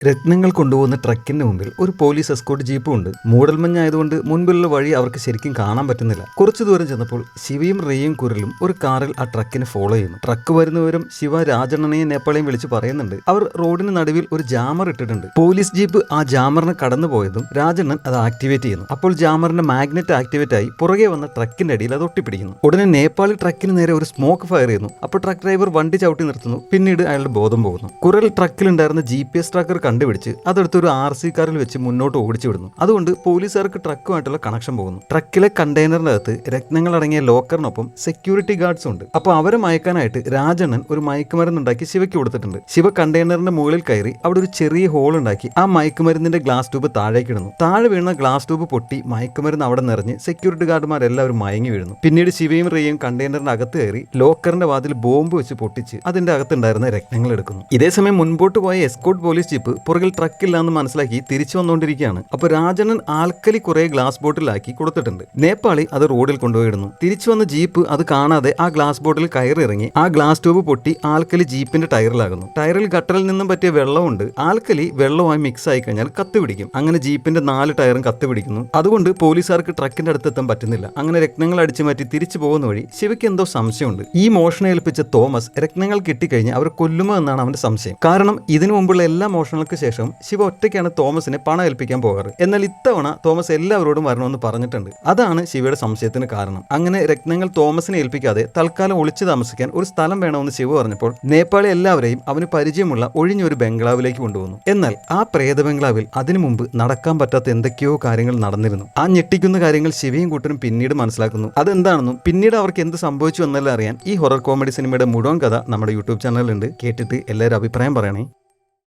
രത്നങ്ങൾ കൊണ്ടുപോകുന്ന ട്രക്കിന്റെ മുമ്പിൽ ഒരു പോലീസ് എസ്കോർട്ട് ജീപ്പും ഉണ്ട്. മൂടൽമഞ്ഞായതുകൊണ്ട് മുൻപിലുള്ള വഴി അവർക്ക് ശരിക്കും കാണാൻ പറ്റുന്നില്ല. കുറച്ചു ദൂരം ചെന്നപ്പോൾ ശിവയും റേയും കുരലും ഒരു കാറിൽ ആ ട്രക്കിനെ ഫോളോ ചെയ്യുന്നു. ട്രക്ക് വരുന്നവരും ശിവ രാജണ്ണനെയും നേപ്പാളെയും വിളിച്ച് പറയുന്നുണ്ട്. അവർ റോഡിന് നടുവിൽ ഒരു ജാമർ ഇട്ടിട്ടുണ്ട്. പോലീസ് ജീപ്പ് ആ ജാമറിനെ കടന്നു പോയതും രാജണ്ണൻ അത് ആക്ടിവേറ്റ് ചെയ്യുന്നു. അപ്പോൾ ജാമറിന്റെ മാഗ്നറ്റ് ആക്ടിവേറ്റ് ആയി പുറകെ വന്ന ട്രക്കിന്റെ അടിയിൽ അത് ഒട്ടിപ്പിടിക്കുന്നു. ഉടനെ നേപ്പാളി ട്രക്കിന് നേരെ ഒരു സ്മോക്ക് ഫയർ ചെയ്യുന്നു. അപ്പോൾ ട്രക്ക് ഡ്രൈവർ വണ്ടി ചവിട്ടി നിർത്തുന്നു. പിന്നീട് അയാളുടെ ബോധം പോകുന്നു. കുരൽ ട്രക്കിലുണ്ടായിരുന്ന GPS ട്രാക്കർ കണ്ടുപിടിച്ച് അതെടുത്തൊരു RC കാറിൽ വെച്ച് മുന്നോട്ട് ഓടിച്ചു വിടുന്നു. അതുകൊണ്ട് പോലീസുകാർക്ക് ട്രക്കുമായിട്ടുള്ള കണക്ഷൻ പോകുന്നു. ട്രക്കിലെ കണ്ടെയ്നറിന്റെ അകത്ത് രത്നങ്ങൾ അടങ്ങിയ ലോക്കറിനൊപ്പം സെക്യൂരിറ്റി ഗാർഡ്സ് ഉണ്ട്. അപ്പോൾ അവരെ മയക്കാനായിട്ട് രാജണ്ണൻ ഒരു മയക്കുമരുന്നുണ്ടാക്കി ശിവയ്ക്ക് കൊടുത്തിട്ടുണ്ട്. ശിവ കണ്ടെയ്നറിന്റെ മുകളിൽ കയറി അവിടെ ഒരു ചെറിയ ഹോൾ ഉണ്ടാക്കി ആ മയക്കുമരുന്നിന്റെ ഗ്ലാസ് ട്യൂബ് താഴേക്ക് ഇടുന്നു. താഴെ വീണ ഗ്ലാസ് ട്യൂബ് പൊട്ടി മയക്കുമരുന്ന് അവിടെ നിറഞ്ഞ് സെക്യൂരിറ്റി ഗാർഡുമാരെല്ലാവരും മയങ്ങി വീഴുന്നു. പിന്നീട് ശിവയും റിയയും കണ്ടെയ്നറിന്റെ അകത്ത് കയറി ലോക്കറിന്റെ വാതിൽ ബോംബ് വെച്ച് പൊട്ടിച്ച് അതിന്റെ അകത്തുണ്ടായിരുന്ന രത്നങ്ങൾ എടുക്കുന്നു. ഇതേസമയം മുൻപോട്ട് പോയ എസ്കോർട്ട് പോലീസ് ജീപ്പ് പുറകിൽ ട്രക്കില്ലാന്ന് മനസ്സിലാക്കി തിരിച്ചു വന്നുകൊണ്ടിരിക്കുകയാണ്. അപ്പൊ രാജണ്ണൻ ആൽക്കലി കുറെ ഗ്ലാസ് ബോട്ടിലാക്കി കൊടുത്തിട്ടുണ്ട്. നേപ്പാളി അത് റോഡിൽ കൊണ്ടുപോയിടുന്നു. തിരിച്ചു വന്ന ജീപ്പ് അത് കാണാതെ ആ ഗ്ലാസ് ബോട്ടിൽ കയറിറങ്ങി ആ ഗ്ലാസ് ട്യൂബ് പൊട്ടി ആൽക്കലി ജീപ്പിന്റെ ടയറിലാകുന്നു. ടയറിൽ ഗട്ടറിൽ നിന്നും പറ്റിയ വെള്ളമുണ്ട്. ആൽക്കലി വെള്ളവുമായി മിക്സ് ആയി കഴിഞ്ഞാൽ കത്തുപിടിക്കും. അങ്ങനെ ജീപ്പിന്റെ 4 ടയറും കത്തുപിടിക്കുന്നു. അതുകൊണ്ട് പോലീസുകാർക്ക് ട്രക്കിന്റെ അടുത്തെത്താൻ പറ്റുന്നില്ല. അങ്ങനെ രത്നങ്ങൾ അടിച്ചു മാറ്റി തിരിച്ചു പോകുന്ന വഴി ശിവയ്ക്ക് എന്തോ സംശയമുണ്ട്. ഈ മോഷണം ഏൽപ്പിച്ച തോമസ് രത്നങ്ങൾ കിട്ടിക്കഴിഞ്ഞ് അവർ കൊല്ലുമോ എന്നാണ് അവന്റെ സംശയം. കാരണം ഇതിനു മുമ്പുള്ള എല്ലാ മോഷണങ്ങൾക്ക് ശേഷം ശിവ ഒറ്റയ്ക്കാണ് തോമസിനെ പണം ഏൽപ്പിക്കാൻ പോകാറ്. എന്നാൽ ഇത്തവണ തോമസ് എല്ലാവരോടും വരണമെന്ന് പറഞ്ഞിട്ടുണ്ട്. അതാണ് ശിവയുടെ സംശയത്തിന് കാരണം. അങ്ങനെ രത്നങ്ങൾ തോമസിനെ ഏൽപ്പിക്കാതെ തൽക്കാലം ഒളിച്ചു താമസിക്കാൻ ഒരു സ്ഥലം വേണമെന്ന് ശിവ പറഞ്ഞപ്പോൾ നേപ്പാളി എല്ലാവരെയും അവന് പരിചയമുള്ള ഒഴിഞ്ഞൊരു ബംഗ്ലാവിലേക്ക് കൊണ്ടുവന്നു. എന്നാൽ ആ പ്രേത ബംഗ്ലാവിൽ അതിനു മുമ്പ് നടക്കാൻ പറ്റാത്ത എന്തൊക്കെയോ കാര്യങ്ങൾ നടന്നിരുന്നു. ആ ഞെട്ടിക്കുന്ന കാര്യങ്ങൾ ശിവയും കൂട്ടരും പിന്നീട് മനസ്സിലാക്കുന്നു. അതെന്താണെന്നും പിന്നീട് അവർക്ക് എന്ത് സംഭവിച്ചു എന്നെല്ലാം അറിയാൻ ഈ ഹൊറർ കോമഡി സിനിമയുടെ മുഴുവൻ കഥ നമ്മുടെ യൂട്യൂബ് ചാനലിലുണ്ട്. കേട്ടിട്ട് എല്ലാവരും അഭിപ്രായം പറയണേ.